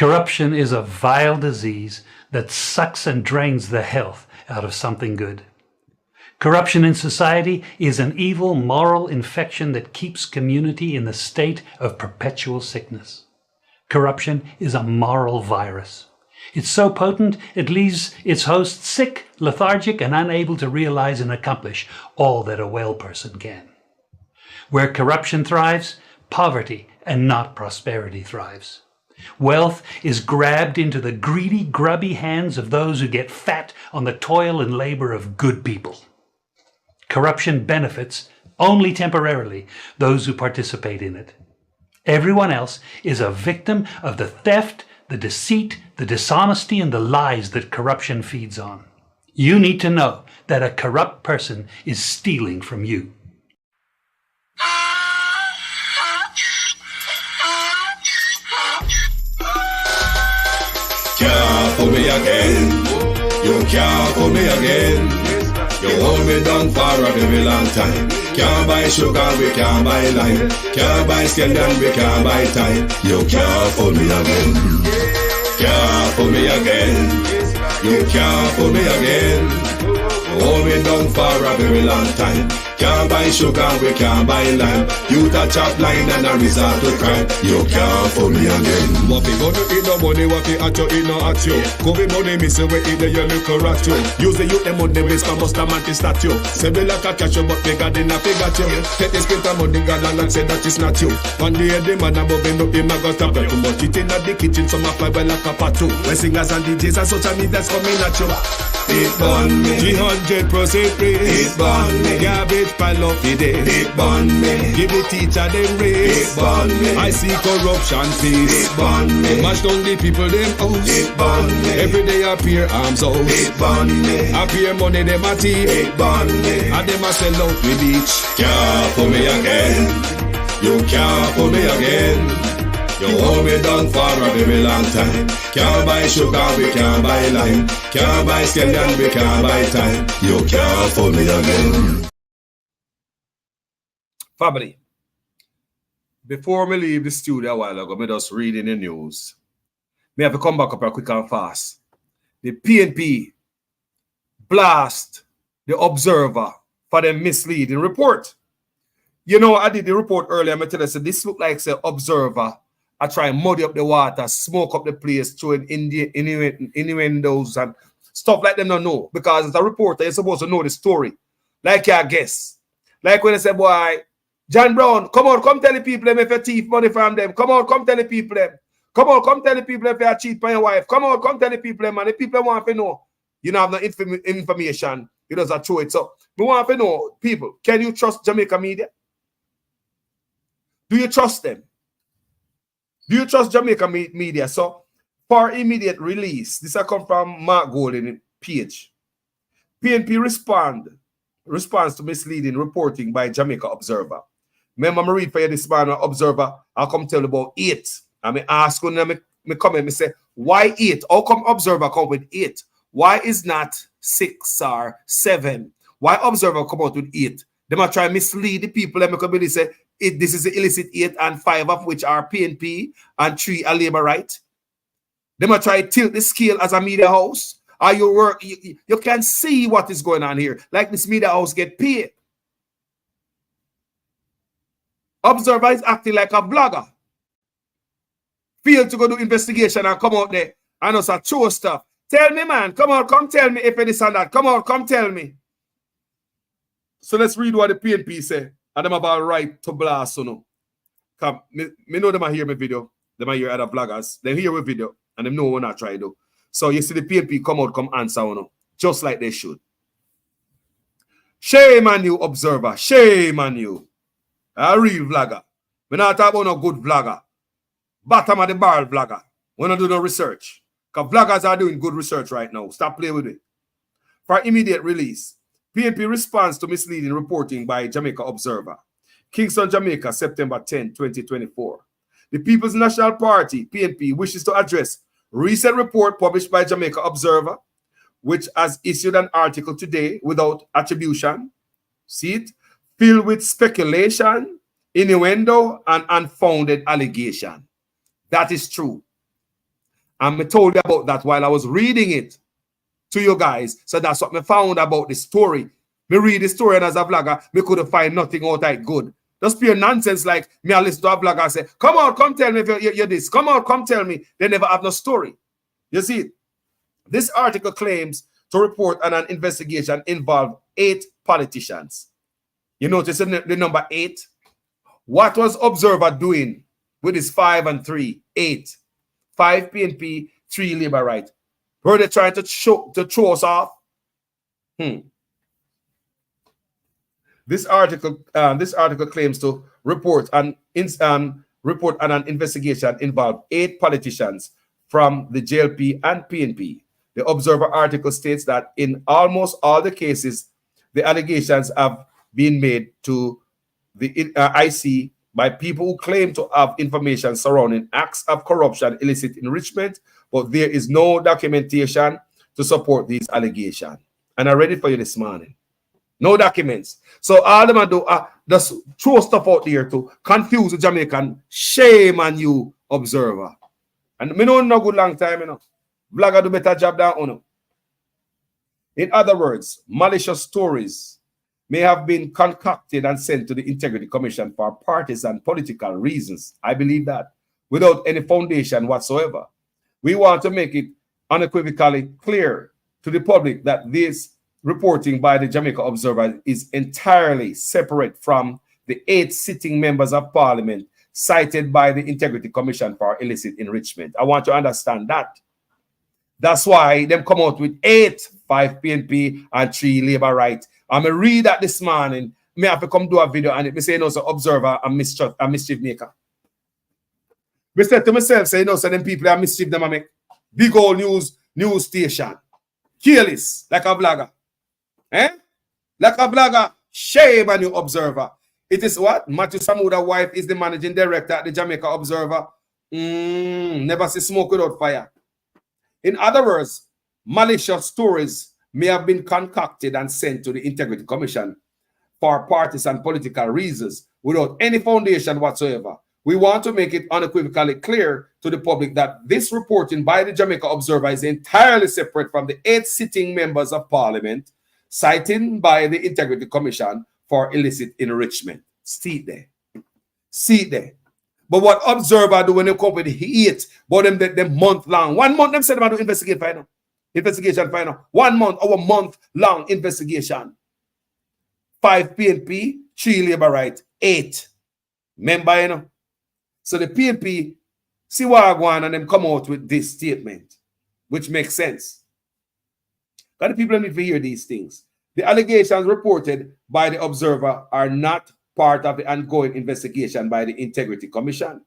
Corruption is a vile disease that sucks and drains the health out of something good. Corruption in society is an evil moral infection that keeps community in the state of perpetual sickness. Corruption is a moral virus. It's so potent it leaves its host sick, lethargic, and unable to realize and accomplish all that a well person can. Where corruption thrives, poverty and not prosperity thrives. Wealth is grabbed into the greedy, grubby hands of those who get fat on the toil and labor of good people. Corruption benefits, only temporarily, those who participate in it. Everyone else is a victim of the theft, the deceit, the dishonesty, and the lies that corruption feeds on. You need to know that a corrupt person is stealing from you. Can't fool me again. You can't fool me again. You hold me down for a very long time. Can't buy sugar, we can't buy lime. Can't buy scallion, we can't buy time. You can't fool me again. Can't fool me again. You can't fool me again. You hold me down for a very long time. Can't buy sugar, we can't buy lime. You touch up line and a resort to crime. You can't fool me again. What we gonna eat no money, what we at you, eat no at you. Covid money, me say we eat the yellow rat you. Use the youth, them money, waste and bust a man to statue. Say we like a catch you, but bigger than a figure you. Take the spit of money, God and say that is not you. One day the man above him up, him a got a too much. It in the kitchen, some a fly well like a patu. When singers and DJs and social media's coming at you. It burn me. 300% free. It burn me. Garbage pile up the day. It burn me. Give the teacher them raise. It burn me. I see corruption face. It burn me. Mash down the people them house. It burn me. Every day appear arms out. It burn me. Appear money them a team. It burn me. And them a sell out with each. Can't fool me again. You can't fool me again. You hold me down for a very long time. Can't buy sugar, we can't buy lime. Can't buy scallion, we can't buy time. You can't fool me again. Family, before me leave the studio a while ago, me just reading the news. Me have to come back up here quick and fast. The PNP blast the Observer for the misleading report. You know, I did the report earlier. I tell you, so this look like say Observer. I try and muddy up the water, smoke up the place, throwing innuendos and stuff like them don't know. Because as a reporter, you're supposed to know the story. Like your guess. Like when they say, boy, John Brown, come on, come tell the people them if you thief money from them. Come on, come tell the people them. Come on, come tell the people if you cheat on your wife. Come on, come tell the people them. And the people want to know. You don't have no information. You just throw it. So we want to know, people, can you trust Jamaica media? Do you trust them? Do you trust Jamaica media? So, for immediate release, this has come from Mark Gold in page. PNP responds to misleading reporting by Jamaica Observer. Remember, I read for you this morning, Observer, I'll come tell you about 8. I mean, ask when I comment, I say, why 8? How come Observer come with 8? Why is not 6 or 7? Why Observer come out with 8? They might try to mislead the people and make a say, this is the illicit 8 and 5 of which are PNP and 3 are labor right. They might try to tilt the scale as a media house. Or you can see what is going on here. Like this media house get paid. Observer is acting like a blogger. Failed to go do investigation and come out there and us show stuff. Tell me, man. Come on, come tell me if it is and that. Come on, come tell me. So let's read what the PNP say. And them about right to blast, you know. Come, me know them hear my video. Them hear other bloggers. They hear my video. And them know what I try to do. So you see the PNP come out, come answer, you know. Just like they should. Shame on you, Observer. Shame on you. A real vlogger. We not talk about no good vlogger. Bottom of the barrel vlogger. We don't do no research. Because vloggers are doing good research right now. Stop playing with it. For immediate release, PNP responds to misleading reporting by Jamaica Observer. Kingston, Jamaica, September 10, 2024. The People's National Party, PNP, wishes to address recent report published by Jamaica Observer, which has issued an article today without attribution. See it? Filled with speculation, innuendo, and unfounded allegation. That is true. And I told you about that while I was reading it to you guys. So that's what I found about the story. Me read the story, and as a vlogger, me couldn't find nothing out that good. Just pure nonsense like me I listen to a vlogger say, come out, come tell me if you're this. Come out, come tell me. They never have no story. You see, this article claims to report on an investigation involved 8 politicians. You notice the number 8? What was Observer doing with his 5 and 3? 8. 5 PNP, 3 Labour Right. Were they trying to throw us off? This article claims to report on an investigation involved 8 politicians from the JLP and PNP. The Observer article states that in almost all the cases, the allegations have been made to the IC by people who claim to have information surrounding acts of corruption, illicit enrichment, but there is no documentation to support these allegations. And I read it for you this morning. No documents. So all them do just throw stuff out there to confuse the Jamaican. Shame on you, Observer. And me know no good long time, you know. Vlogger do better job than uno. In other words, malicious stories may have been concocted and sent to the Integrity Commission for partisan political reasons. I believe that, without any foundation whatsoever. We want to make it unequivocally clear to the public that this reporting by the Jamaica Observer is entirely separate from the 8 sitting members of Parliament cited by the Integrity Commission for illicit enrichment. I want to understand that. That's why them come out with 8, 5 PNP and 3 Labour Right. I'm going to read that this morning. Me have to come do a video and it me say, no, so Observer and mischief maker. Me said to myself, say, no, so them people are mischief them make big old news station. Careless, like a vlogger. Like a vlogger. Shame on you, Observer. It is what? Matthew Samuda's wife is the managing director at the Jamaica Observer. Never see smoke without fire. In other words, malicious stories may have been concocted and sent to the Integrity Commission for partisan political reasons without any foundation whatsoever. We want to make it unequivocally clear to the public that this reporting by the Jamaica Observer is entirely separate from the 8 sitting members of Parliament cited by the Integrity Commission for illicit enrichment. See it there. See it there. But what Observer do when they come with hate, but them month long. 1 month them said about to investigate final. Investigation final. 1 month, our month long investigation. 5 PNP, 3 Labour Right, 8. Remember, you know? So the PNP see what I go on and them come out with this statement, which makes sense. Because the people need to hear these things. The allegations reported by the Observer are not part of the ongoing investigation by the Integrity Commission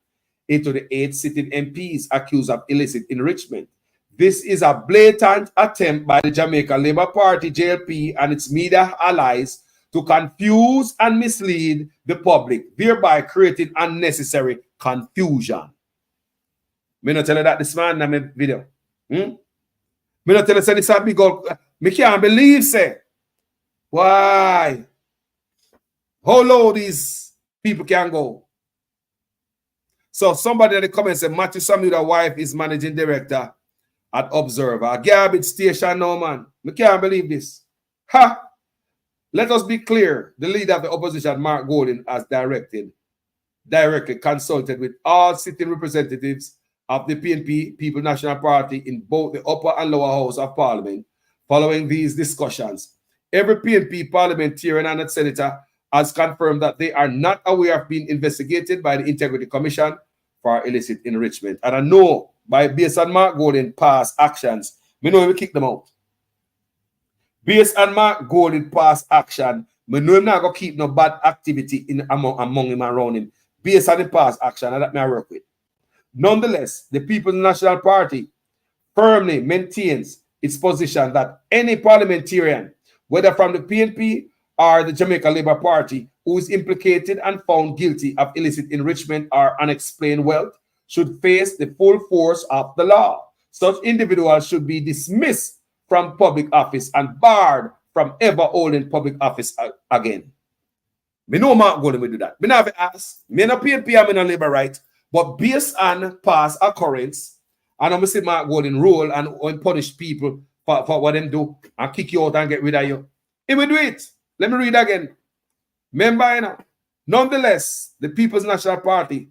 into the 8 sitting MPs accused of illicit enrichment. This is a blatant attempt by the Jamaica Labour Party, JLP, and its media allies to confuse and mislead the public, thereby creating unnecessary confusion. Me not tell you that this man in my video. Me not tell you say this a big old, me can't believe say. Why? How low these people can go? So somebody in the comments said Matthew Samuel's wife is managing director at Observer. A garbage station now, man. I can't believe this. Ha! Let us be clear. The leader of the opposition, Mark Golding, has directly consulted with all sitting representatives of the PNP, People National Party, in both the upper and lower house of Parliament. Following these discussions, every PNP parliamentarian and senator has confirmed that they are not aware of being investigated by the Integrity Commission for illicit enrichment. And I know, based on Mark Golding's past actions, we know we kick them out. Based on Mark Golding's past action, we know him not going to keep no bad activity among him and around him. Based on the past action, and that may I work with. Nonetheless, the People's National Party firmly maintains its position that any parliamentarian, whether from the PNP or the Jamaica Labour Party, who is implicated and found guilty of illicit enrichment or unexplained wealth, should face the full force of the law. Such individuals should be dismissed from public office and barred from ever holding public office again. Me know Mark Golding will do that. Me never ask. Me no PNP, me no Labour Right. But based on past occurrence And I'm see Mark Golding rule and punish people for what them do and kick you out and get rid of you. He will do it. Let me read again. Remember, you know, nonetheless, the People's National Party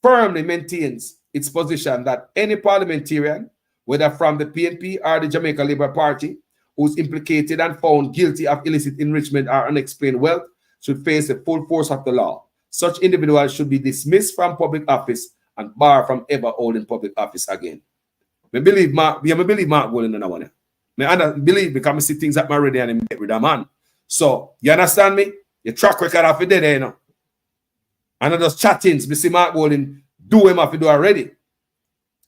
firmly maintains its position that any parliamentarian, whether from the PNP or the Jamaica Labour Party, who's implicated and found guilty of illicit enrichment or unexplained wealth, should face the full force of the law. Such individuals should be dismissed from public office and barred from ever holding public office again. I believe Mark Golding in that one. I believe because I see things that my ready and I get rid of man. So, you understand me? Your track record of it there, you know. And I just chattings, we see Mark Golding do him if he do already.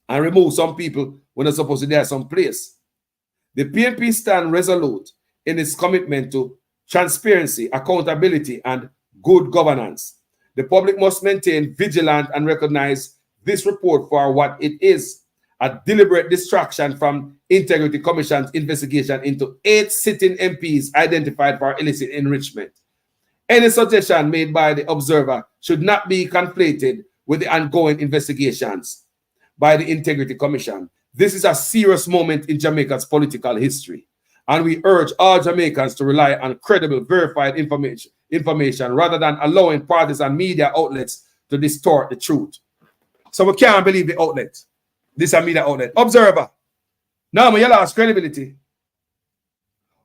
And remove some people when they're supposed to be there some place. The PNP stand resolute in its commitment to transparency, accountability, and good governance. The public must maintain vigilant and recognize this report for what it is, a deliberate distraction from Integrity Commission's investigation into 8 sitting MPs identified for illicit enrichment. Any suggestion made by the observer should not be conflated with the ongoing investigations by the Integrity Commission. This is a serious moment in Jamaica's political history, and we urge all Jamaicans to rely on credible, verified information rather than allowing parties and media outlets to distort the truth. So we can't believe the outlet. This is a media outlet. Observer. Now you lost credibility.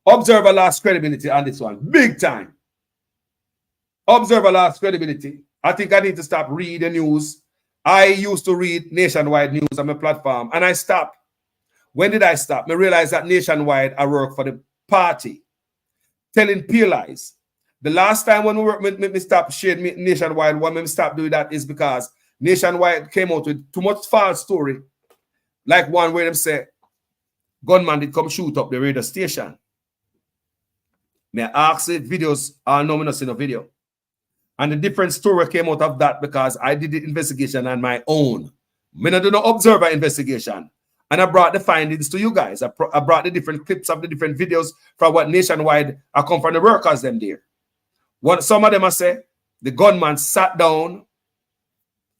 Observer lost credibility on this one. Big time. Observer lost credibility. I think I need to stop reading news. I used to read Nationwide news on my platform, and I stopped. When did I stop? I realized that Nationwide, I work for the party, telling pure lies. The last time when we stopped sharing Nationwide, when we stopped doing that is because Nationwide came out with too much false story. Like one where them say, gunman did come shoot up the radio station. Me ask the videos, I know me not see no video. And the different story came out of that because I did the investigation on my own. Me not do no observer investigation. And I brought the findings to you guys. I brought the different clips of the different videos from what Nationwide I come from the workers them there. Some of them I say, the gunman sat down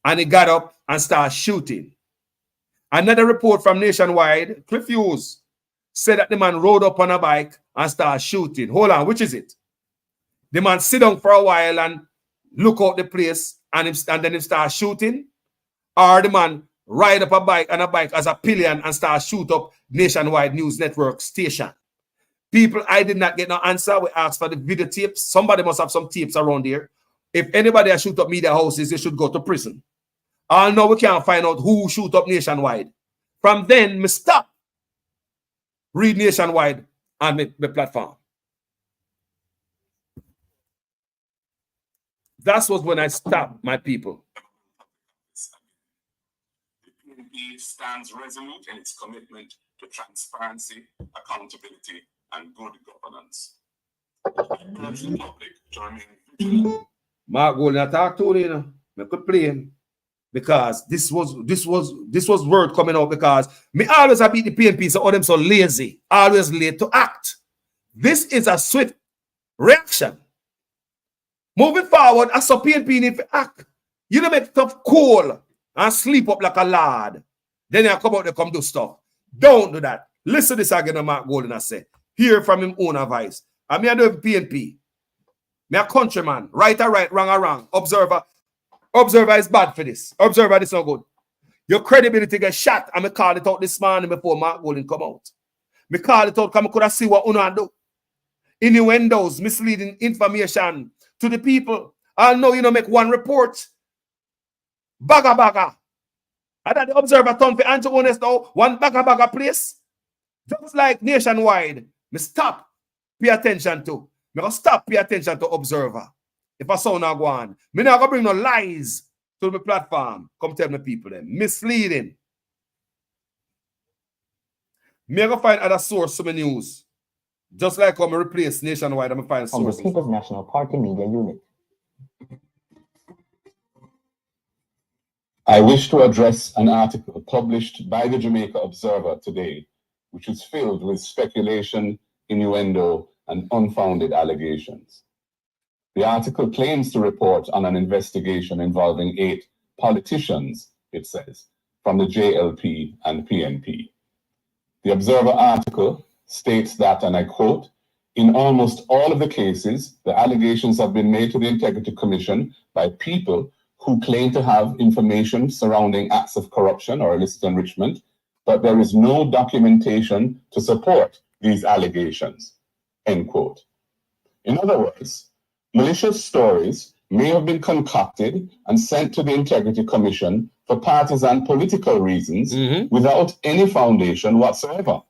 and he got up and started shooting. Another report from Nationwide, Cliff Hughes, said that the man rode up on a bike and started shooting. Hold on, which is it? The man sit down for a while and look out the place and then he start shooting, or the man ride up a bike as a pillion and start shoot up Nationwide News Network station. People, I did not get no answer. We asked for the videotapes. Somebody must have some tapes around here. If anybody has shoot up media houses, they should go to prison. All now we can't find out who shoot up Nationwide. From then, me stop read Nationwide on my platform. That was when I stopped, my people. The PNP stands resolute in its commitment to transparency, accountability, and good governance. I urge the public to remain vigilant. Mark Golding, I talk to him, I could play him. Because this was word coming out because me always have beat the PNP, so all them so lazy, always late to act. This is a swift reaction. Moving forward, as a PNP need to act. You don't make stuff cool and sleep up like a lad. Then you come out there come do stuff. Don't do that. Listen to this again, Mark Golding, I say. Hear from him own advice. I mean, I do PNP. Me a countryman. Right or right, wrong or wrong. Observer. Observer is bad for this. Observer is not good. Your credibility gets shot. And me call it out this morning before Mark Golding come out. Me call it out because I could see what Una do. Innuendos, misleading information to the people. I know you know make one report. Baga. And that the observer turn for Andrew Honest now. One baga place. Just like Nationwide. Me stop. Pay attention to. Me go stop pay attention to observer. If I saw now go on, me not gonna bring no lies to my platform. Come tell me people them. Misleading. Me gonna find other source to my news. Just like how I replace Nationwide, I'm gonna find sources. On the People's National Party Media Unit. I wish to address an article published by the Jamaica Observer today, which is filled with speculation, innuendo, and unfounded allegations. The article claims to report on an investigation involving 8 politicians, it says, from the JLP and PNP. The Observer article states that, and I quote, in almost all of the cases, the allegations have been made to the Integrity Commission by people who claim to have information surrounding acts of corruption or illicit enrichment, but there is no documentation to support these allegations, end quote. In other words, malicious stories may have been concocted and sent to the Integrity Commission for partisan political reasons without any foundation whatsoever.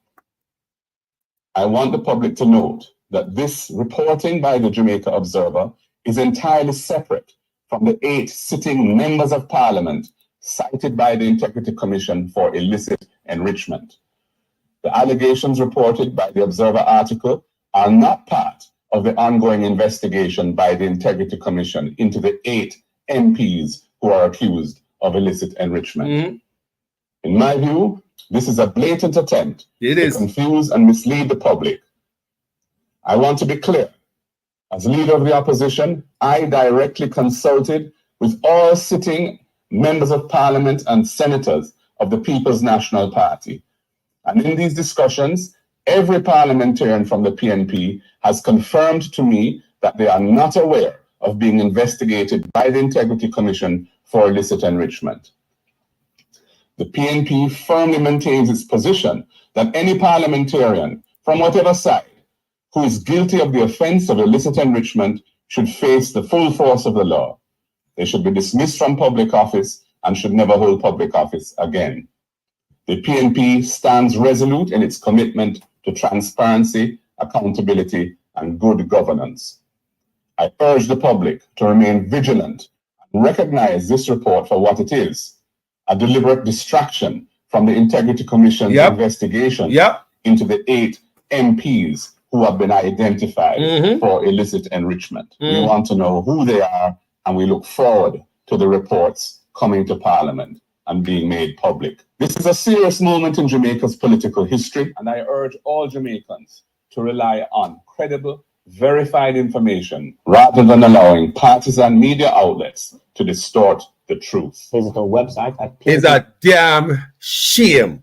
I want the public to note that this reporting by the Jamaica Observer is entirely separate from the 8 sitting members of Parliament cited by the Integrity Commission for illicit enrichment. The allegations reported by the Observer article are not part of the ongoing investigation by the Integrity Commission into the 8 MPs who are accused of illicit enrichment. In my view, this is a blatant attempt to confuse and mislead the public. I want to be clear. As leader of the opposition, I directly consulted with all sitting members of Parliament and senators of the People's National Party. And in these discussions, every parliamentarian from the PNP has confirmed to me that they are not aware of being investigated by the Integrity Commission for illicit enrichment. The PNP firmly maintains its position that any parliamentarian from whatever side who is guilty of the offense of illicit enrichment should face the full force of the law. They should be dismissed from public office and should never hold public office again. The PNP stands resolute in its commitment to transparency, accountability, and good governance. I urge the public to remain vigilant and recognize this report for what it is, a deliberate distraction from the Integrity Commission's investigation into the 8 MPs who have been identified for illicit enrichment. We want to know who they are, and we look forward to the reports coming to Parliament and being made public. This is a serious moment in Jamaica's political history, and I urge all Jamaicans to rely on credible, verified information rather than allowing partisan media outlets to distort the truth. Visit our website at It's a damn shame.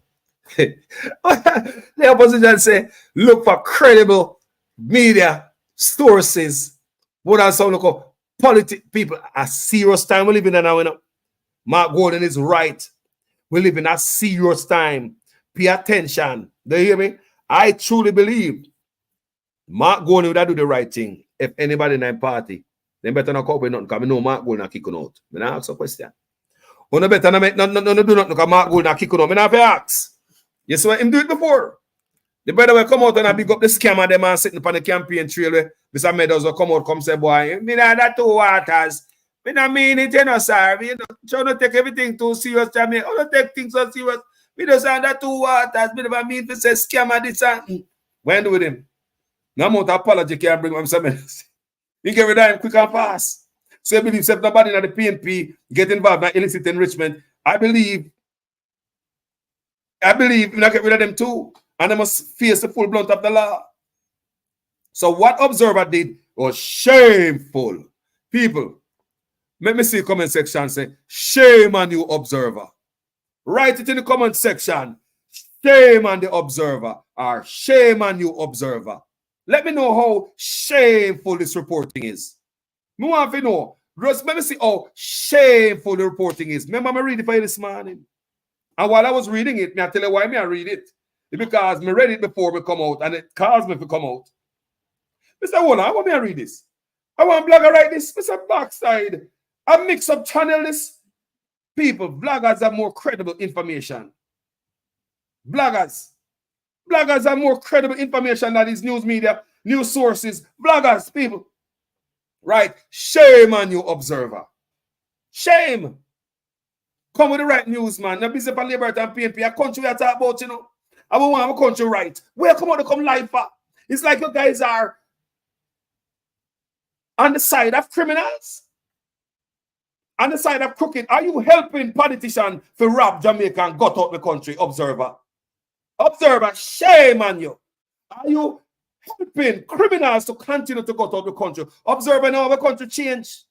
The opposition say, look for credible media sources. What are some local politics people? A serious time we live in now. You know? Mark Gordon is right. We live in a serious time. Pay attention. Do you hear me? I truly believe Mark Gordon would do the right thing. If anybody in that party, they better not cooperate nothing because we know Mark Gordon kicking out. I ask a question. You better not make no do nothing because Mark Gordon kicking out. I have to ask. You see what him do it before? The brother will come out and big up the scammer them and sitting upon the campaign trail where Mr. Meadows will come out, come say, boy, me not that 2 waters. Me not mean it, you know, sir. You know, try not take everything too serious, Jamie. I don't take things so serious. Me just say that 2 waters. Me never mean to say scammer this and when do with him? No amount of apology can bring him some else. He get rid of him quick and fast. So I believe if nobody in the PNP get involved in illicit enrichment, I believe we not get rid of them too. And they must face the full blunt of the law. So what Observer did was shameful. People, let me see the comment section say, shame on you, Observer. Write it in the comment section. Shame on the Observer or shame on you, Observer. Let me know how shameful this reporting is. I want to know. Just let me see how shameful the reporting is. Remember, I read it for you this morning. And while I was reading it, I tell you why I read it. It's because I read it before we come out, and it caused me to come out. Mr. Wona, I want me to read this. I want blogger write this. Mr. Backside. I mix up channel this. People, bloggers have more credible information. Bloggers have more credible information than these news media, news sources. Bloggers, people. Right? Shame on you, Observer. Shame. Come with the right news, man. Now, busy for Liberty and PNP. A country we are talking about, you know. I want a country right. Where come on to come live for? It's like you guys are on the side of criminals. On the side of crooked. Are you helping politicians to rob Jamaica and got out the country, Observer? Observer, shame on you. Are you helping criminals to continue to go out the country? Observer, now the country change.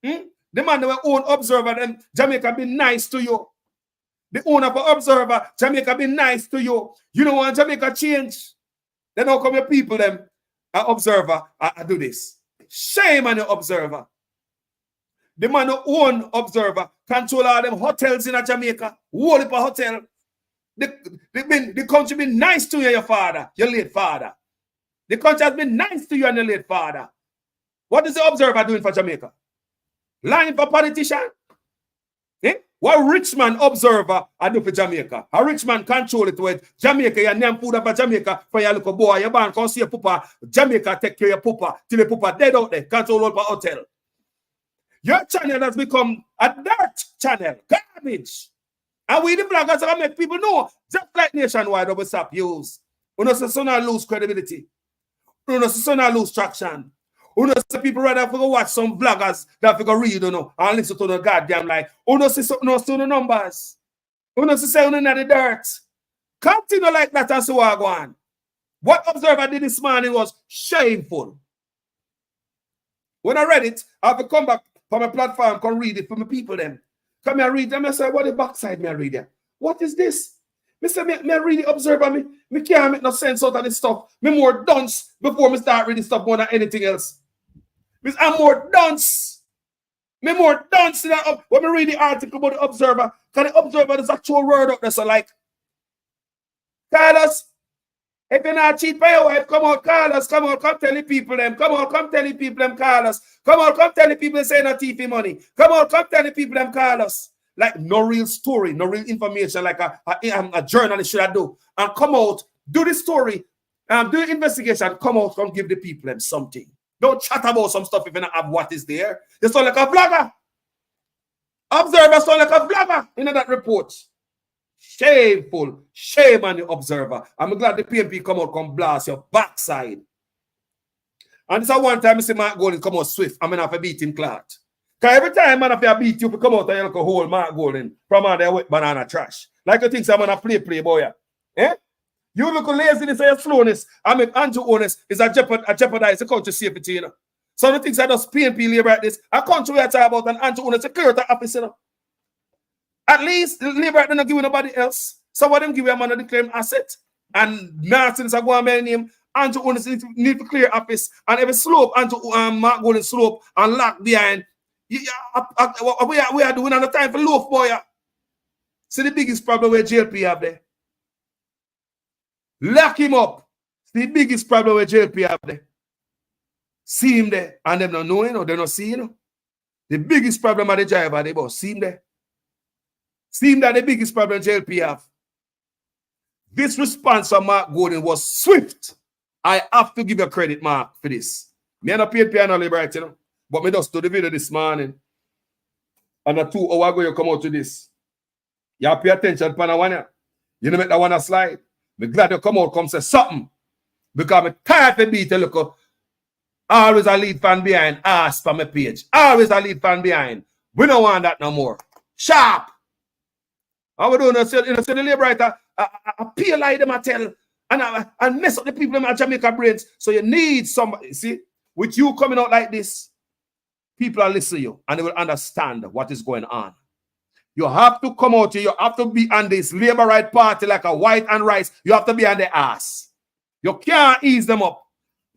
The man that will own Observer and Jamaica be nice to you. The owner of the Observer, Jamaica be nice to you. You don't want Jamaica change. Then how come your people, them, Observer, I do this? Shame on the Observer. The man who own Observer control all them hotels in Jamaica. Whole heap of hotel. The country been nice to you, your father, your late father. The country has been nice to you and your late father. What is the Observer doing for Jamaica? Lying for politician? Eh? What rich man Observer I do for Jamaica? A rich man control it with Jamaica, your name food up for Jamaica for your little boy, your man can't see your papa. Jamaica take care of your papa till your papa dead out there, control all the hotel. Your channel has become a dirt channel, garbage. And we the bloggers are make people know, just like Nationwide will stop use. We don't say not lose credibility. We don't say not lose traction. We don't say people rather go watch some vloggers that go read, and listen to the goddamn lie. We don't say the numbers. We don't say in the dirt. Continue like that and so on. What Observer did this morning was shameful. When I read it, I have to come back from my platform, come read it for my people then. Come here, read them. I say, what the backside me I read there? What is this? Me say, me read the Observer. Me can't make no sense out of this stuff. Me more dunce before me start reading stuff more than anything else. I'm more dunce. Me more dunce than when me read the article about the Observer. Because the Observer is actual word up there. So like, Carlos, if you're not cheat by your wife, come out, Carlos. Come out, come tell the people them. Come out, come tell the people them, Carlos. Come out, come tell the people say no TV money. Come out, come tell the people them, Carlos. Like no real story, no real information like a journalist should do. And come out, do the story, do the investigation, come out, come give the people them something. Don't chat about some stuff if you don't have what is there. You sound like a vlogger. Observer sound like a vlogger in that report. Shameful. Shame on the Observer. I'm glad the PNP come out, come blast your backside. And this is one time I see Mark Golden come out swift. I'm going to have to beat him clot. Because every time man have to beat you, come out and you look a whole Mark Golden from under there with banana trash. Like you think I'm going to play boy. Eh? You look laziness and your slowness. I mean, anti-honest is a jeopardize the country safety, you know. Some of the things I just PNP labor at this. A country we are talking about an anti-honest security officer, you know. At least the labor they're not giving nobody else. Some of them give a man a claim asset. And nonsense are going by name. Anti-honest need to clear office. And every slope, Mark Golden slope and lock behind. We are doing on the time for loaf, boy. See the biggest problem where JLP have there. Lock him up. See the biggest problem where JLP have there. See him there. And them not knowing or they not seeing. You know? The biggest problem at the driver, they both see him there. See him that the biggest problem JLP have. This response from Mark Golden was swift. I have to give you credit, Mark, for this. Me and a PNP and a liberate, you know. But me just do the video this morning. And a 2 hours ago, you come out to this. You pay attention to that one. You know, make that one a slide. I'm glad you come out, come say something. Because I'm tired of beat a look. Always a lead fan behind. Ask for my page. Always a lead fan behind. We don't want that no more. Sharp. I would do in the liberator. I peel like them, I tell. And mess up the people in Jamaica brains. So you need somebody. See, with you coming out like this, people are listening to you and they will understand what is going on. You have to come out here. You have to be on this labor right party like a white and rice. You have to be on the ass. You can't ease them up.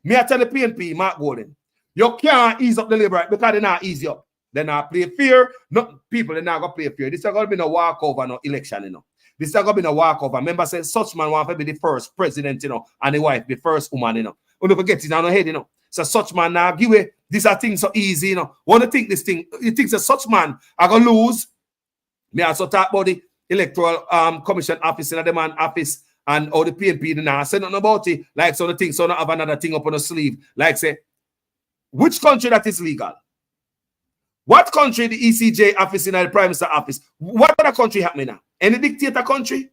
Me I tell the PNP, Mark Golden, you can't ease up the labor right because they're not easy up. They're not play fear. No, people, they're not going to play fear. This is going to be no walkover, no election, you know. This is going to be no walkover. Remember, say, such man want to be the first president, you know, and the wife, the first woman, you know. Don't forget it on the head, you know. So such man now give away. These are things so easy, you know. Want to think this thing, you think that such man are going to lose. Me also talk about the electoral commission office in the man office and all the PNP now say nothing about it. Like so the thing, so not have another thing up on the sleeve. Like say, which country that is legal? What country the ECJ office in the Prime Minister office? What other country happening now? Any dictator country?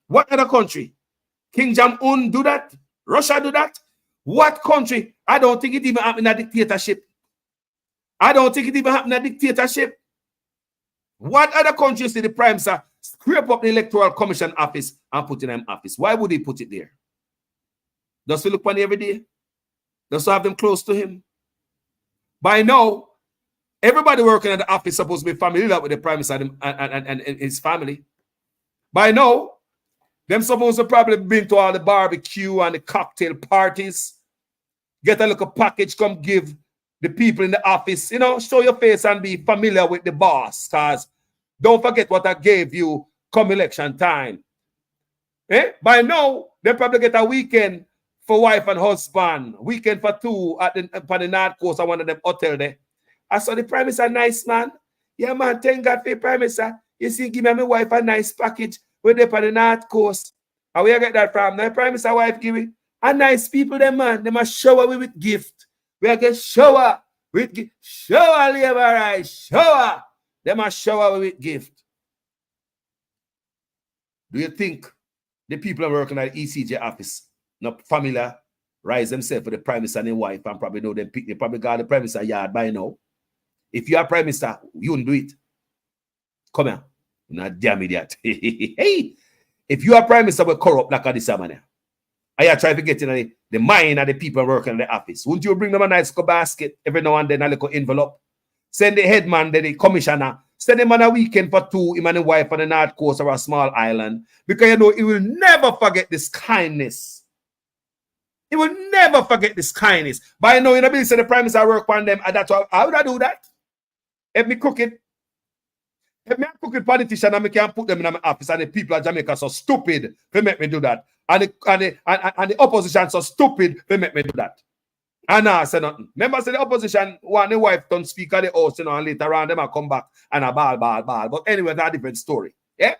What other country? King Jong-un do that? Russia do that? What country? I don't think it even happened in a dictatorship. I don't think it even happened in a dictatorship. What other countries did the Prime Minister scrape up the Electoral Commission office and put in them office? Why would he put it there? Does he look funny every day? Does he have them close to him? By now, everybody working at the office supposed to be familiar with the Prime Minister and his family. By now, them supposed to probably been to all the barbecue and the cocktail parties. Get a little package, come give the people in the office, you know, show your face and be familiar with the boss. Because don't forget what I gave you come election time. By now, they probably get a weekend for wife and husband, weekend for two at the North Coast of one of them hotel there. I saw the Prime Minister nice, man. Yeah, man, thank God for the Prime Minister. You see, give me my wife a nice package with them on the North Coast. And where you get that from? The Prime Minister wife give it. And nice people, them man, they must shower with gift. We get shower with gift. Shower, labor, right? Shower. They must shower with gift. Do you think the people are working at the ECJ office, not familiar, rise themselves for the Prime Minister and his wife, and probably know them pick, they probably got the Prime Minister yard by now. If you are Prime Minister, you wouldn't do it. Come here. You're not damn idiot. Hey, if you are Prime Minister, we're corrupt like this man. I try to get in the mind of the people working in the office. Wouldn't you bring them a nice basket every now and then, a little envelope? Send the headman, the commissioner, send him on a weekend for two, him and his wife on the North Coast or a small island. Because you know, he will never forget this kindness. He will never forget this kindness. But I know, you know, Bill said the Prime Minister work on them, and that's why, how would I do that? If me cook it, if me a crooked politician and me can put them in my office and the people of Jamaica so stupid, they make me do that. And the opposition so stupid, they make me do that. And I say nothing. Remember, say the opposition want the wife to speak at the house, you know, and later on them I come back and a ball. But anyway, that's a different story. Yeah?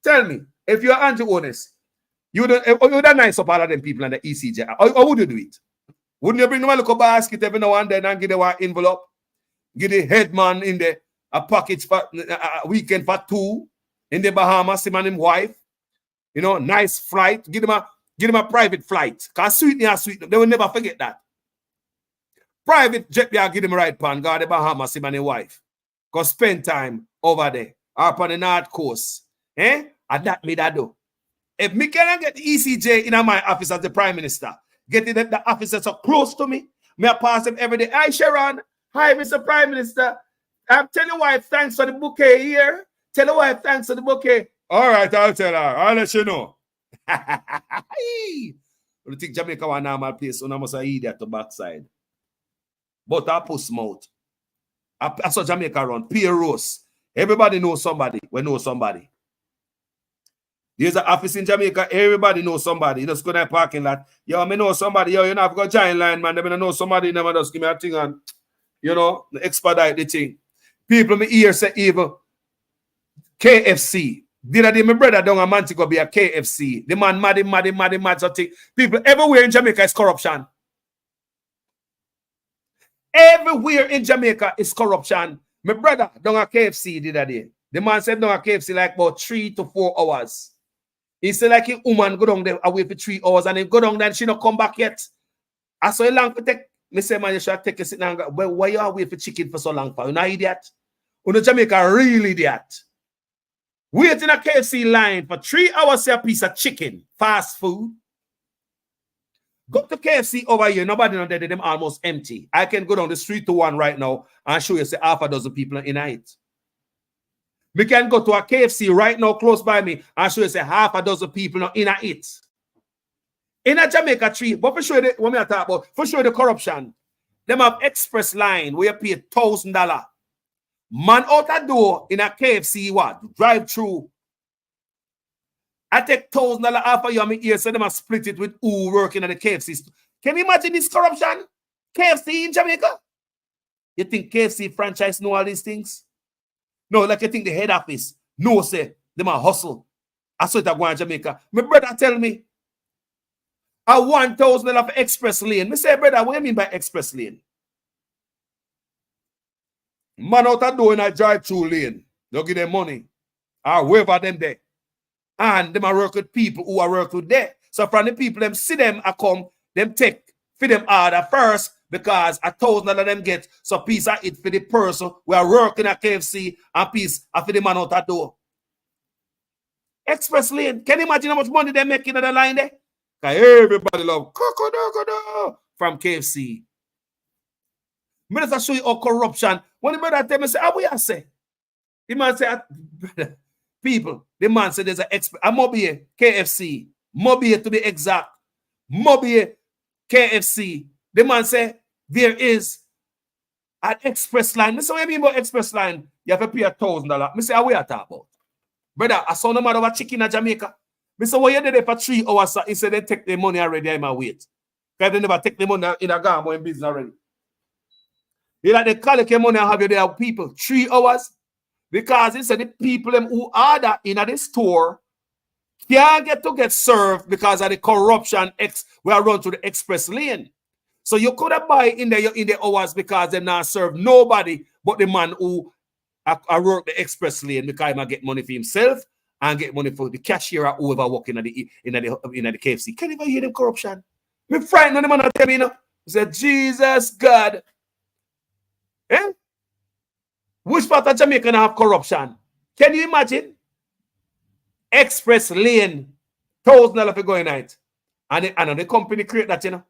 Tell me, if you're anti-honest, you would nice up all of them people in the ECJ. How would you do it? Wouldn't you bring them a little basket every now and then and give them an envelope? Give the headman in there a package for a weekend for two in the Bahamas, him and his wife. You know, nice flight. Give them a private flight. Because sweet, they will never forget that. Private jet, they give them a ride pan, go to the Bahamas, him and his wife. Go spend time over there, up on the North Coast. And that me that do. If me can get the ECJ in my office as the Prime Minister, get the officers so close to me, me I pass them every day. Hi, Sharon. Hi, Mr. Prime Minister. I'm telling your wife thanks for the bouquet here. Tell your wife thanks for the bouquet. All right, I'll tell her. I'll let you know. I think Jamaica was a normal place, so I must have idiot to backside. But I push mouth. I saw Jamaica run. Peer Rose. Everybody knows somebody. We know somebody. There's an office in Jamaica. Everybody knows somebody. You just go to the parking lot. Yo, I know somebody. Yo, you know, I've got a giant line, man. They know somebody. Never just give me a thing and, you know, expedite the thing. People me ear say even KFC. Did I do my brother down a man to go be a KFC? The man mad so thing. People everywhere in Jamaica is corruption. Everywhere in Jamaica is corruption. My brother down a KFC did that day. The man said down a KFC like about 3 to 4 hours. He said like a woman go down there away for 3 hours and then go down there and she not come back yet. I saw a long for take. Me say man, you should take a sit down. But why you wait for chicken for so long for? You know idiot? You know Jamaica really idiot. Wait in a KFC line for 3 hours for a piece of chicken. Fast food. Go to KFC over here. Nobody know that them almost empty. I can go down the street to one right now and show you say half a dozen people in it. We can go to a KFC right now close by me and show you say half a dozen people in it. In a Jamaica tree, but for sure what me talk about, for sure the corruption. Them have express line where you pay $1,000. Man out the door in a KFC, what? Drive through. I take $1,000 off of you and me here, so them have split it with who working at the KFC. Can you imagine this corruption? KFC in Jamaica? You think KFC franchise know all these things? No, like you think the head office no say them a hustle. I saw it go in Jamaica. My brother tell me a $1,000 for express lane. Me say, brother, what do you mean by express lane? Man out the door in a drive-through lane. They'll give them money. Or wherever them there. And them are work with people who are work with there. So from the people, them see them a come, them take for them order first because $1,000 of them get so piece of it for the person who are working at KFC and piece of for the man out the door. Express lane. Can you imagine how much money they're making on the line there? Because everybody love from KFC. I'm just show you all corruption. When the brother tell me, say, how we say? The man say, People, the man said there's an Mobile, KFC, Mobile to be exact, Mobile, KFC. The man said there is an express line. Mr. What you mean about express line? You have to pay $1,000. Mr. How we are talking about? Brother, I saw no matter what chicken in Jamaica. Mr. What you did there for 3 hours, he said they take the money already, I might wait. Because they never take the money in a gamble in business already. They like they collect your money and have you there people 3 hours. Because he said the people them who order in at the store can't get served because of the corruption we are run through the express lane. So you could have buy in the hours because they not serve nobody but the man who work the express lane because he might get money for himself and get money for the cashier or whoever working in the KFC. Can you even hear them corruption? Me frightened when the man tell me, you know, he said, Jesus God. Eh? Which part of Jamaica have corruption? Can you imagine? Express lane, $1,000 for going night. And the company create that, you know.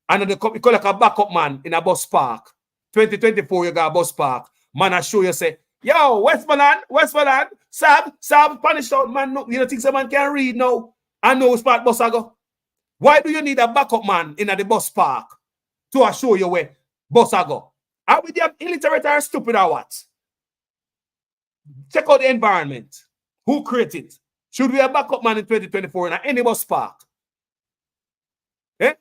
And the company call like a backup man in a bus park. 2024, you got a bus park. Man, I show you, say, yo, Westmoreland, Sab, punish out, man. No, you don't think someone can read now? I know which part bus I go. Why do you need a backup man in the bus park to show you where bus I go? Are we the illiterate or stupid or what? Check out the environment. Who created it? Should we have backup man in 2024 in any bus park? Eh?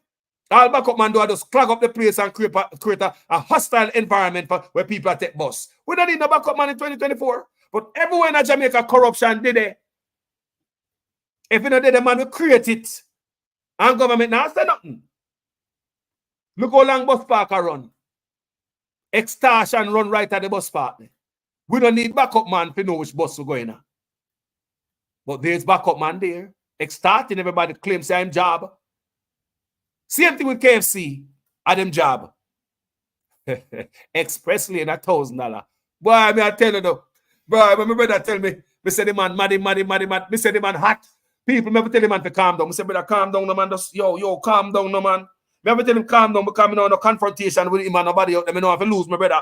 All backup man do just clog up the place and create a hostile environment for where people take bus. We don't need no backup man in 2024. But everywhere in Jamaica, corruption did it. If you know the man will create it, and government now say nothing. Look how long bus park are run. Extortion run right at the bus park. We don't need backup man to know which bus we're going on. But there's backup man there. Extorting everybody claims I'm job. Same thing with KFC. At them job. Expressly in $1,000. Boy, I tell you though. Boy, my brother tell me, me say the man mad. Me say the man hot. People never tell the man to calm down. Me say, brother, calm down, no man. Just, yo, calm down, no man. Me ever tell him calm down because I know no confrontation with him and nobody out there. I know I have to lose my brother.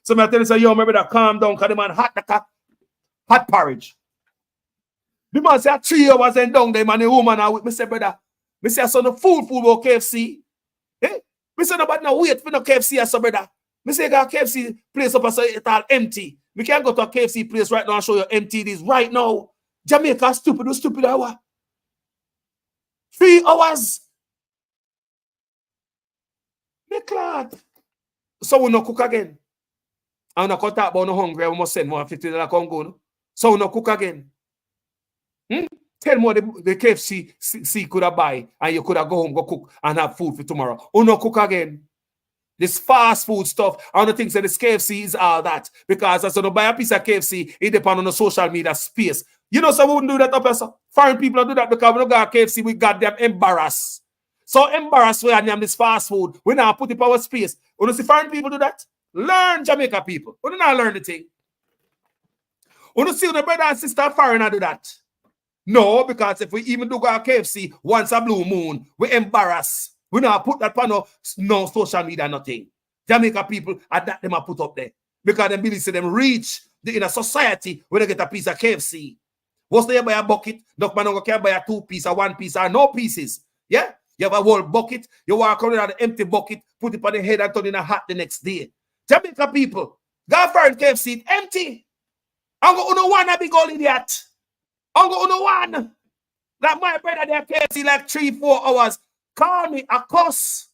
So I tell him, say, yo, my brother, calm down because the man hot porridge. The man say 3 hours and down there, man, the woman are with me. Say, brother, me say I saw no food about KFC. Eh? Me say nobody now wait for no KFC as so brother. Me say got KFC place up so it's all empty. Me can't go to a KFC place right now and show you empty it is right now. Jamaica stupid hour. 3 hours. Me glad. So we no cook again. And we no talk about no hungry. We must send more $50 Congo. No? So we no cook again. Tell more the KFC could have buy and you could have go home, go cook and have food for tomorrow. Or no cook again. This fast food stuff, I don't think that this KFC is all that. Because as you buy a piece of KFC, it depends on the social media space. You know, so we wouldn't do that up here. Foreign people don't do that because we don't got KFC, we got them embarrassed. So embarrassed we are name this fast food. We now put it in our space. You know, see foreign people do that? Learn Jamaica people. We do not learn the thing. You know, see the brother and sister foreigner do that. No, because if we even do go to KFC once a blue moon, we embarrass. We now put that on no social media, nothing. Jamaica people are that them are put up there. Because them believe them reach in a society where they get a piece of KFC. What's there buy a bucket? Doc man can buy a 2 piece or 1 piece or no pieces. Yeah? You have a whole bucket, you walk around an empty bucket, put it on the head and turn in a hat the next day. Jamaica people, go for a KFC, empty. I'm going to one a big old idiot. I'm going to one. That my brother there KFC like 3-4 hours. Call me a cuss.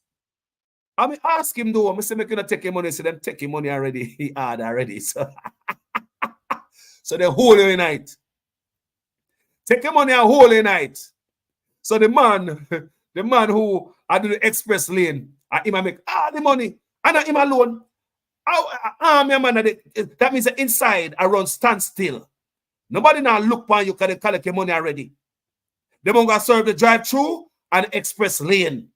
I mean, ask him though. I say, I'm going to take him money. So them take him money already. He had already. So, so the whole night. Take him money a whole night. So the man who I do the express lane, I make all the money. And I him alone. That means that inside I run standstill. Nobody now look for you because they collect your money already. They won't go serve the drive-through and the express lane.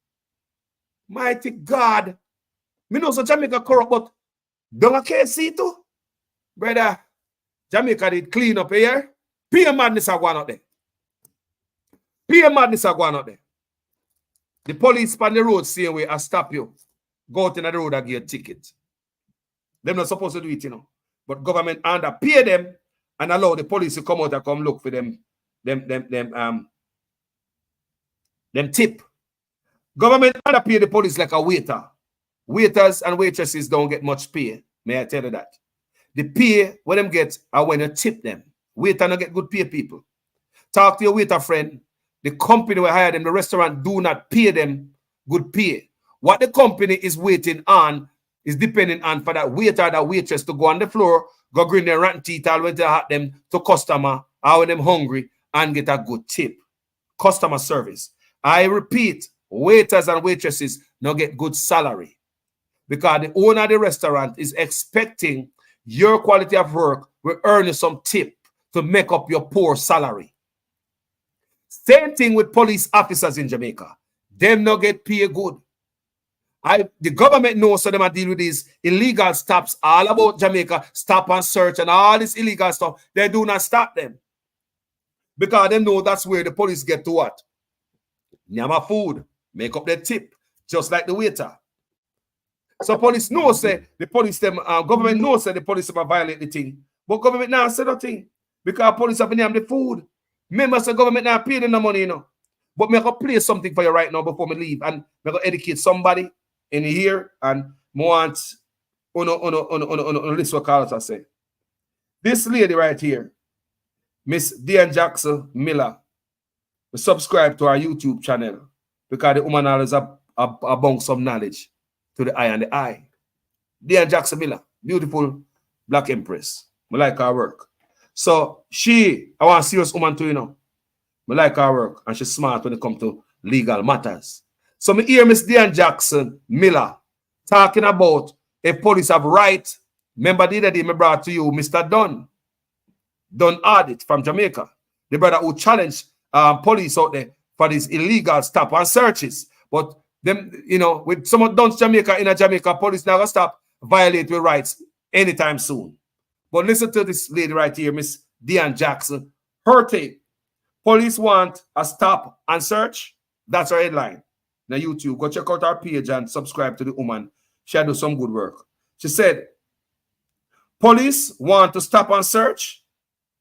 Mighty God. Me know so Jamaica corrupt, but don't a KFC too? Brother, Jamaica did clean up here. Pure madness are going out there. Pure madness are going out there. The police on the road same way I stop you. Go out in the road and get a ticket. They're not supposed to do it, you know. But government underpay them and allow the police to come out and come look for them tip. Government underpay the police like a waiter. Waiters and waitresses don't get much pay. May I tell you that? The pay when them get are when you tip them. Waiter don't get good pay, people. Talk to your waiter friend. The company will hire them, the restaurant do not pay them good pay. What the company is waiting on is depending on for that waiter, that waitress to go on the floor, go green their rotten teeth all when they have them to customer or when them hungry and get a good tip. Customer service. I repeat, waiters and waitresses not get good salary because the owner of the restaurant is expecting your quality of work will earn you some tip to make up your poor salary. Same thing with police officers in Jamaica. Them not get paid good. The government knows so them are deal with these illegal stops all about Jamaica, stop and search and all this illegal stuff. They do not stop them. Because they know that's where the police get to what? Nyama food, make up their tip, just like the waiter. So police knows say the police them government knows say the police them violate the thing. But government now say nothing. Because police have been named the food. Members of government now pay them the money, you know. But me I go play something for you right now before me leave. And me go educate somebody in here and want listen what Carlos I say. This lady right here, Miss Diane Jackson Miller, subscribe to our YouTube channel because the woman always abong some knowledge to the eye and the eye. Diane Jackson Miller, beautiful black empress. I like her work. So I want a serious woman too, you know. I like her work and she's smart when it comes to legal matters. So me hear Miss Diane Jackson Miller talking about if police have right. Remember the other day I brought to you Mr. Dunn Audit from Jamaica. The brother who challenged police out there for these illegal stop and searches. But them, you know, with someone done Jamaica in a Jamaica, police never stop violate your rights anytime soon. But listen to this lady right here, Miss Diane Jackson. Her take. Police want a stop and search. That's her headline. Now YouTube, go check out our page and subscribe to the woman. She do some good work. She said, police want to stop and search?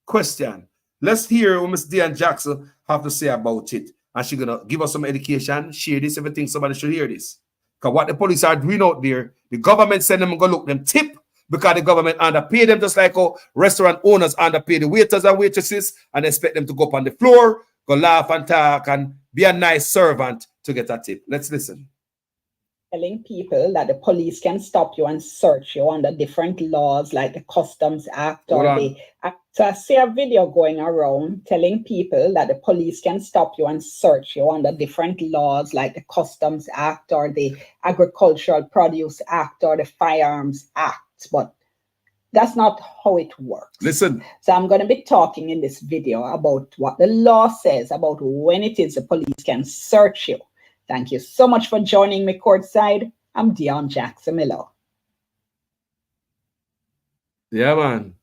Question. Let's hear what Miss Diane Jackson have to say about it. And she's going to give us some education, share this, everything. Somebody should hear this. Because what the police are doing out there, the government send them and go look them tip because the government underpay them just like how restaurant owners underpay the waiters and waitresses and expect them to go up on the floor, go laugh and talk and be a nice servant to get a tip. Let's listen. Telling people that the police can stop you and search you under different laws like the Customs Act or the... So I see a video going around telling people that the police can stop you and search you under different laws like the Customs Act or the Agricultural Produce Act or the Firearms Act. But that's not how it works. Listen. So I'm going to be talking in this video about what the law says about when it is the police can search you. Thank you so much for joining me courtside. I'm Dion Jackson Miller. Yeah, man.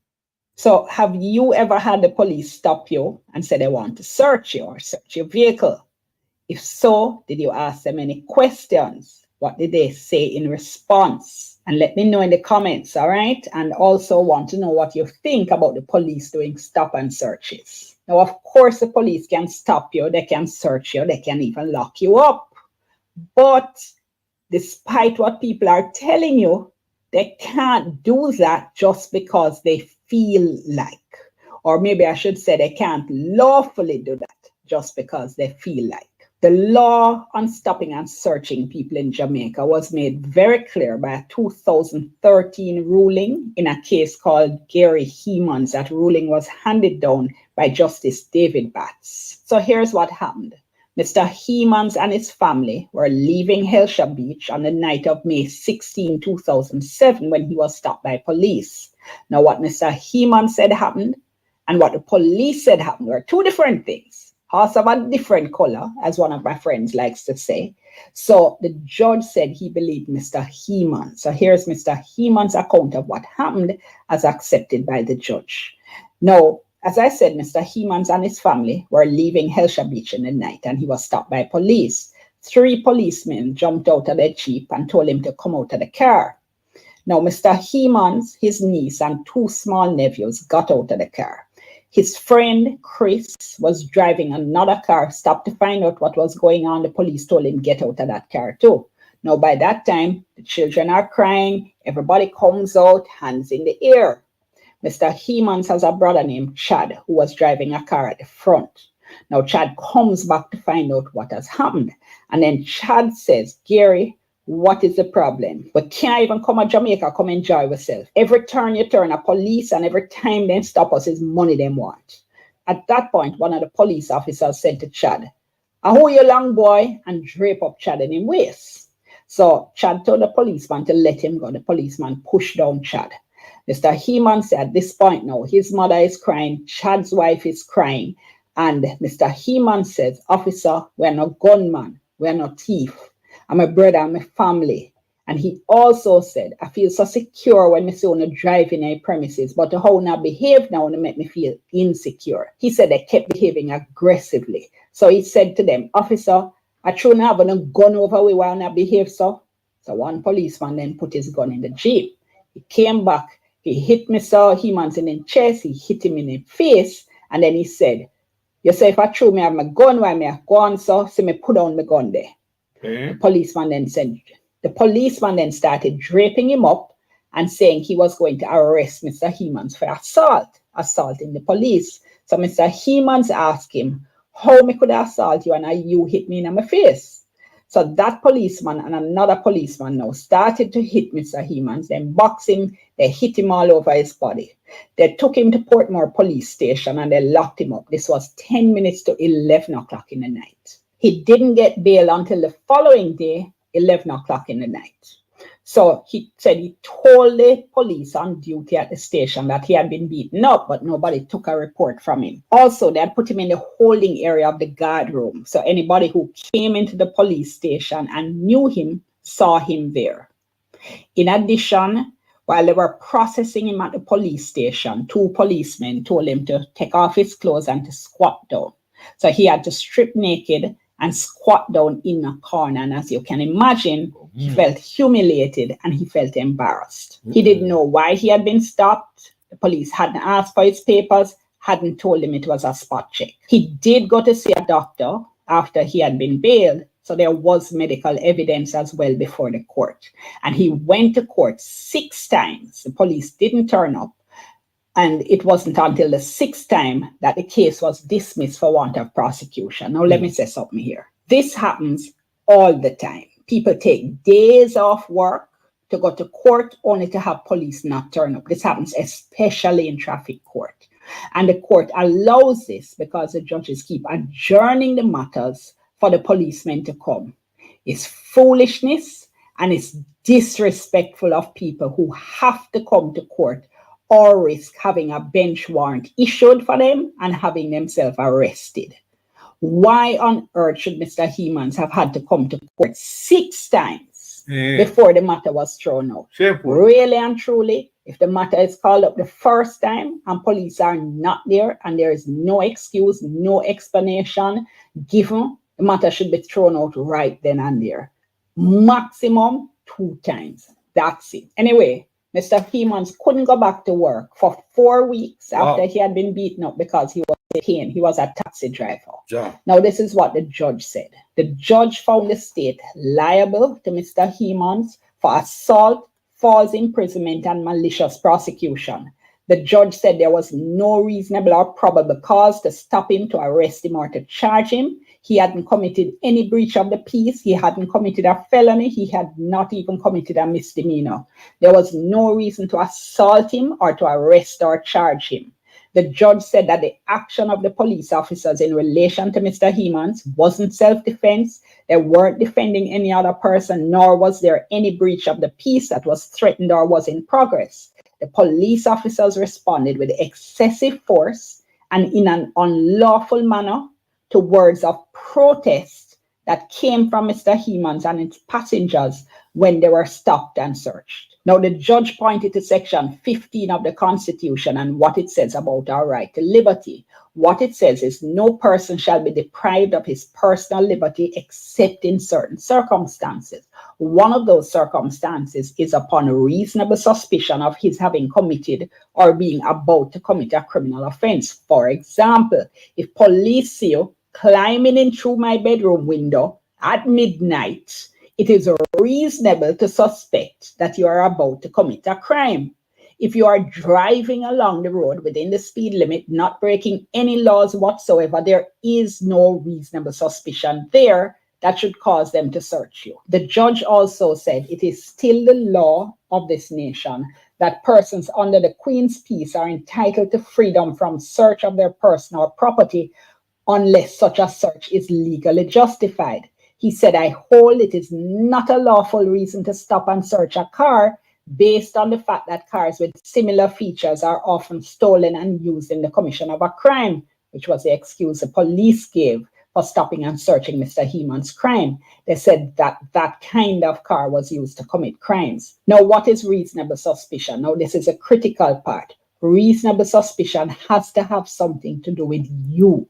So have you ever had the police stop you and say they want to search you or search your vehicle? If so, did you ask them any questions? What did they say in response? And let me know in the comments, all right? And also want to know what you think about the police doing stop and searches. Now, of course, the police can stop you, they can search you, they can even lock you up. But despite what people are telling you, they can't do that just because they feel like. Or maybe I should say they can't lawfully do that just because they feel like. The law on stopping and searching people in Jamaica was made very clear by a 2013 ruling in a case called Gary Hemans. That ruling was handed down by Justice David Batts. So here's what happened. Mr. Hemans and his family were leaving Helsha Beach on the night of May 16, 2007 when he was stopped by police. Now what Mr. Hemans said happened and what the police said happened were two different things. Horse of a different color, as one of my friends likes to say. So the judge said he believed Mr. Hemans. So here's Mr. Hemans' account of what happened as accepted by the judge. Now, as I said, Mr. Hemans and his family were leaving Helsha Beach in the night and he was stopped by police. 3 policemen jumped out of their jeep and told him to come out of the car. Now, Mr. Hemans, his niece, and two small nephews got out of the car. His friend, Chris, was driving another car, stopped to find out what was going on. The police told him get out of that car too. Now, by that time, the children are crying. Everybody comes out, hands in the air. Mr. Hemans has a brother named Chad who was driving a car at the front. Now, Chad comes back to find out what has happened. And then Chad says, Gary, what is the problem? But can't even come to Jamaica, come enjoy yourself. Every turn you turn, a police, and every time they stop us is money they want. At that point, one of the police officers said to Chad, I hold you long boy, and drape up Chad in his waist. So Chad told the policeman to let him go. The policeman pushed down Chad. Mr. Hemans said at this point now, his mother is crying, Chad's wife is crying, and Mr. Hemans says, officer, we're not gunman, we're not thief. I'm a brother, I'm a family. And he also said, I feel so secure when I see on driving a premises, but how I behave now make me feel insecure. He said they kept behaving aggressively. So he said to them, officer, I shouldn't have a gun over we want to behave so. So one policeman then put his gun in the Jeep. He came back, he hit Mr. Hemans in the chest, he hit him in the face, and then he said, you say if I threw me have my gun, why me have gone so? See me put down my gun there. Okay. The policeman then started draping him up and saying he was going to arrest Mr. Hemans for assaulting the police. So Mr. Hemans asked him, how me could I assault you and you hit me in my face? So that policeman and another policeman now started to hit Mr. Hemans, then box him, they hit him all over his body. They took him to Portmore police station and they locked him up. This was 10 minutes to 11 o'clock in the night. He didn't get bail until the following day, 11 o'clock in the night. So he said he told the police on duty at the station that he had been beaten up, but nobody took a report from him. Also, they had put him in the holding area of the guard room. So anybody who came into the police station and knew him saw him there. In addition, while they were processing him at the police station, two policemen told him to take off his clothes and to squat down. So he had to strip naked and squat down in a corner. And as you can imagine, he felt humiliated and he felt embarrassed. He didn't know why he had been stopped. The police hadn't asked for his papers, hadn't told him it was a spot check. He did go to see a doctor after he had been bailed. So there was medical evidence as well before the court. And he went to court 6 times. The police didn't turn up. And it wasn't until the 6th time that the case was dismissed for want of prosecution. Now, let me say something here. This happens all the time. People take days off work to go to court only to have police not turn up. This happens especially in traffic court. And the court allows this because the judges keep adjourning the matters for the policemen to come. It's foolishness and it's disrespectful of people who have to come to court or risk having a bench warrant issued for them and having themselves arrested. Why on earth should Mr. Hemans have had to come to court 6 times before the matter was thrown out? Shameful. Really and truly, if the matter is called up the first time and police are not there and there is no excuse, no explanation given, the matter should be thrown out right then and there. Maximum 2 times. That's it. Anyway, Mr. Hemans couldn't go back to work for 4 weeks after he had been beaten up because he was in pain. He was a taxi driver. Yeah. Now, this is what the judge said. The judge found the state liable to Mr. Hemans for assault, false imprisonment, and malicious prosecution. The judge said there was no reasonable or probable cause to stop him, to arrest him, or to charge him. He hadn't committed any breach of the peace. He hadn't committed a felony. He had not even committed a misdemeanor. There was no reason to assault him or to arrest or charge him. The judge said that the action of the police officers in relation to Mr. Hemans wasn't self-defense. They weren't defending any other person, nor was there any breach of the peace that was threatened or was in progress. The police officers responded with excessive force and in an unlawful manner to words of protest that came from Mr. Hemans and its passengers when they were stopped and searched. Now, the judge pointed to Section 15 of the Constitution and what it says about our right to liberty. What it says is no person shall be deprived of his personal liberty except in certain circumstances. One of those circumstances is upon reasonable suspicion of his having committed or being about to commit a criminal offense. For example, if police see you climbing in through my bedroom window at midnight, it is reasonable to suspect that you are about to commit a crime. If you are driving along the road within the speed limit, not breaking any laws whatsoever, there is no reasonable suspicion there that should cause them to search you. The judge also said it is still the law of this nation that persons under the Queen's peace are entitled to freedom from search of their person or property unless such a search is legally justified. He said, I hold it is not a lawful reason to stop and search a car based on the fact that cars with similar features are often stolen and used in the commission of a crime, which was the excuse the police gave for stopping and searching Mr. Heman's crime. They said that that kind of car was used to commit crimes. Now, what is reasonable suspicion? Now, this is a critical part. Reasonable suspicion has to have something to do with you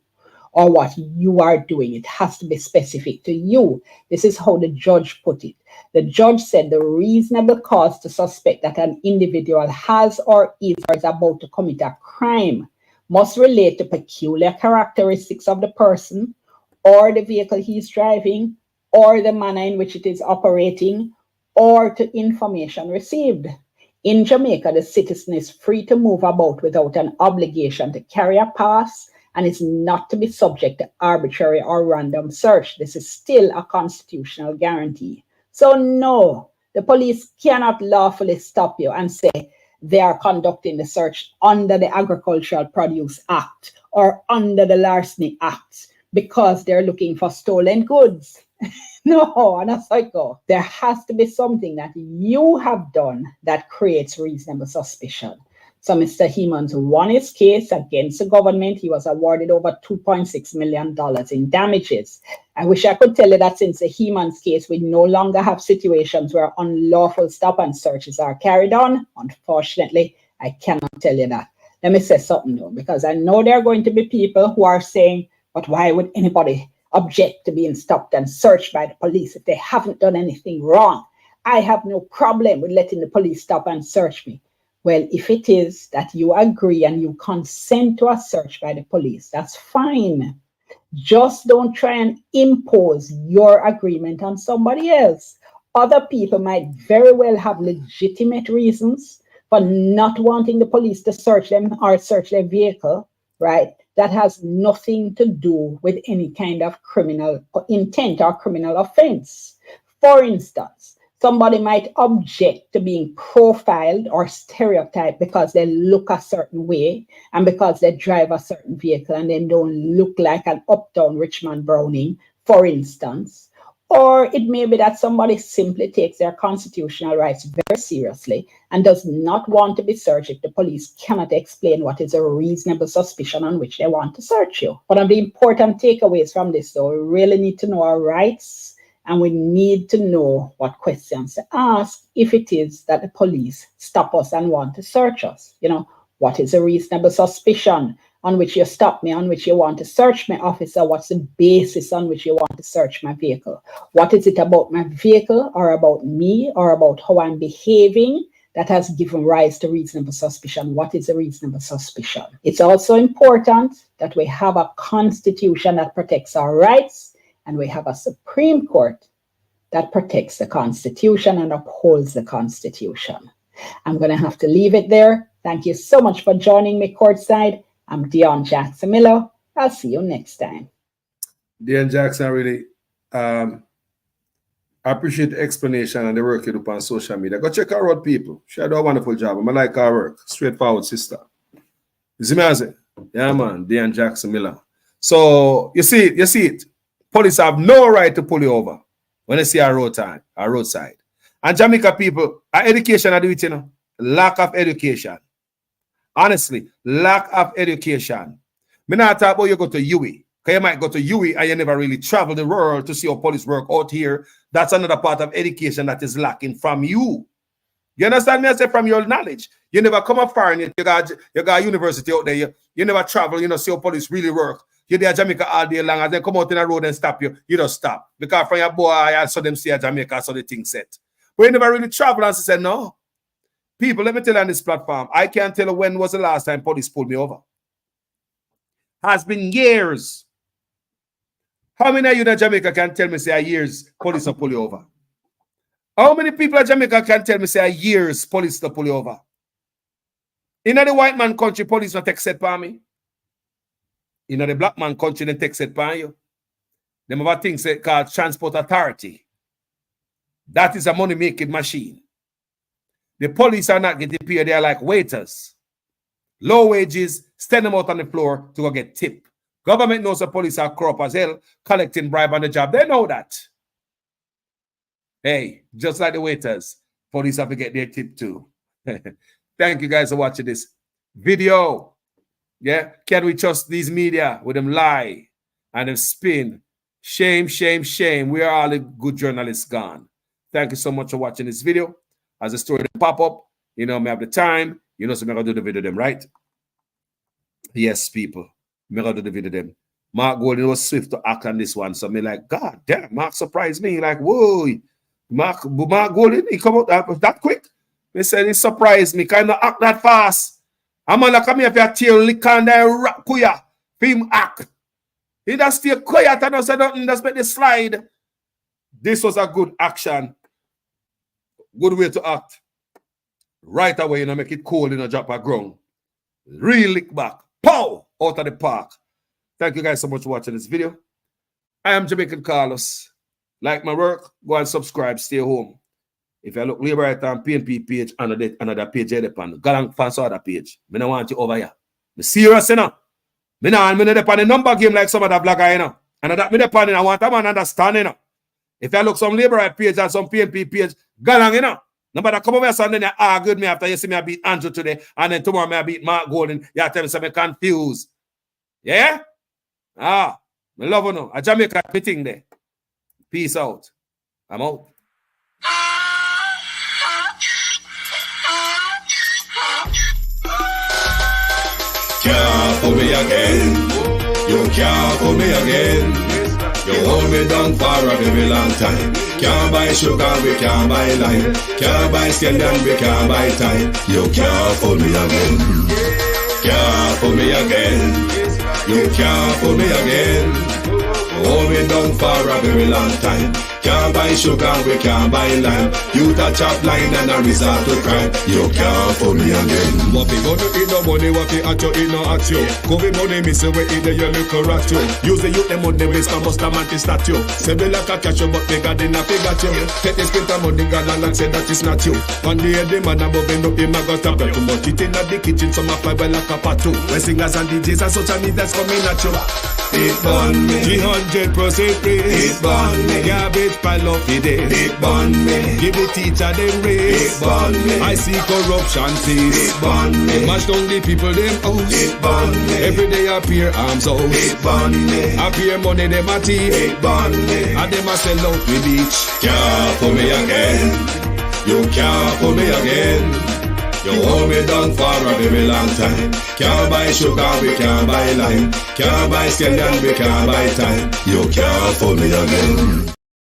or what you are doing. It has to be specific to you. This is how the judge put it. The judge said the reasonable cause to suspect that an individual has or is about to commit a crime must relate to peculiar characteristics of the person or the vehicle he is driving or the manner in which it is operating or to information received. In Jamaica, the citizen is free to move about without an obligation to carry a pass and is not to be subject to arbitrary or random search. This is still a constitutional guarantee. So no, the police cannot lawfully stop you and say they are conducting the search under the Agricultural Produce Act or under the Larceny Act because they're looking for stolen goods. No, I'm a psycho. There has to be something that you have done that creates reasonable suspicion. So Mr. Hemans won his case against the government. He was awarded over $2.6 million in damages. I wish I could tell you that since the Hemans case, we no longer have situations where unlawful stop and searches are carried on. Unfortunately, I cannot tell you that. Let me say something though, because I know there are going to be people who are saying, but why would anybody object to being stopped and searched by the police if they haven't done anything wrong? I have no problem with letting the police stop and search me. Well, if it is that you agree and you consent to a search by the police, that's fine. Just don't try and impose your agreement on somebody else. Other people might very well have legitimate reasons for not wanting the police to search them or search their vehicle, right? That has nothing to do with any kind of criminal intent or criminal offense. For instance, somebody might object to being profiled or stereotyped because they look a certain way and because they drive a certain vehicle and they don't look like an uptown Richmond Browning, for instance. Or it may be that somebody simply takes their constitutional rights very seriously and does not want to be searched if the police cannot explain what is a reasonable suspicion on which they want to search you. One of the important takeaways from this, though, we really need to know our rights and we need to know what questions to ask if it is that the police stop us and want to search us. You know, what is a reasonable suspicion on which you stop me, on which you want to search me, officer? What's the basis on which you want to search my vehicle? What is it about my vehicle or about me or about how I'm behaving that has given rise to reasonable suspicion? What is a reasonable suspicion? It's also important that we have a constitution that protects our rights and we have a Supreme Court that protects the Constitution and upholds the Constitution. I'm going to have to leave it there. Thank you so much for joining me courtside. I'm Dion Jackson Miller. I'll see you next time. Dion Jackson, really, I appreciate the explanation and the work you do on social media. Go check her out, people. She do a wonderful job. I like her work. Straightforward sister. You see me, I say? Yeah, man. Dion Jackson Miller. So, you see it. Police have no right to pull you over when they see a roadside. And Jamaica people, our education, I do it, you know. Lack of education. Honestly, lack of education. Me not talk about you go to UWI. Because you might go to UWI and you never really travel the world to see how police work out here. That's another part of education that is lacking from you. You understand me? I say from your knowledge. You never come up far and you got university out there. You never travel, see how police really work. You're there Jamaica all day long. As they come out in the road and stop you, you don't stop. Because from your boy, I saw them see a Jamaica, so the thing set. But you never really travel and say, no. People, let me tell you on this platform, I can't tell you when was the last time police pulled me over. Has been years. How many of you in Jamaica can tell me, say, years police will pull you over? How many people in Jamaica can tell me, say, years police will pull you over? In the white man country, police will take set by me. In the black man country, they take set by you. They have a thing called transport authority. That is a money-making machine. The police are not getting paid. They are like waiters. Low wages, stand them out on the floor to go get tip. Government knows the police are corrupt as hell, collecting bribe on the job. They know that. Hey, just like the waiters, police have to get their tip too. Thank you guys for watching this video. Yeah, can we trust these media with them lie and them spin? Shame, shame, shame. We are all the good journalists gone. Thank you so much for watching this video. As the story pop up, you know, me have the time, you know, so I'm going to do the video them, right? Yes, people. I'm going to do the video them. Mark Golden was swift to act on this one. So me like, God damn, Mark surprised me. Like, whoa, Mark Golden, he come out that quick. He said he surprised me. Kind of act that fast. I'm gonna come here if you tear lick on there, kuya, him act. He just stay quiet and not say nothing, just make the slide. This was a good action. Good way to act. Right away, you know, make it cold, you know, drop a ground. Real lick back. Pow! Out of the park. Thank you guys so much for watching this video. I am Jamaican Carlos. Like my work, go and subscribe, stay home. If you look labor right on PNP page, another page here depend. Galang fans other page. Me don't want you over here. Me serious, you know. Me not depend the number game like some other blogger, you know. And that me depend, I want a man understand, you know. If you look some labor right page and some PNP page, galang, you know. Nobody come over here and then you argue with me after you see me I beat Andrew today, and then tomorrow me I beat Mark Golden. You tell me something confused. Yeah? I love you now. A Jamaica meeting there. Peace out. I'm out. Can't fool me again. You can't fool me again. You hold me down for a very long time. Can't buy sugar, we can't buy lime. Can't buy scallion, we can't buy time. You can't fool me again. Can't fool me again. You can't fool me again. Hold me down for a very long time. Can't buy sugar, we can't buy lime. You touch up line and a resort to crime. You can't fool me again. What people do eat no money, what they at you, eat no at you. Covid money, miss away, eat the yellow rat you. Use the youth, them money, waste, and must have man to start you. Say me like a catch you, but they got in a figure you. Take the spit of money, God and say that is not you. One day, the man above end up him, I got to too much. It in the kitchen, some fly by like a patu. When singers and DJs and social media's coming at you. It burn me. 300% free. It burn me. Garbage pile up the day. It burn me. Give the teacher them raise. It burn me. I see corruption cease. It burn me. Mash down the people them house. It burn me. Every day appear arms out. It burn me. Appear money them a thief. It burn me. And them a sell out the beach. Can't fool me again. You can't fool me again. You hold me down for a very long time. Can't buy sugar, we can't buy lime. Can't buy scallion, we can't buy time. You can't fool me again.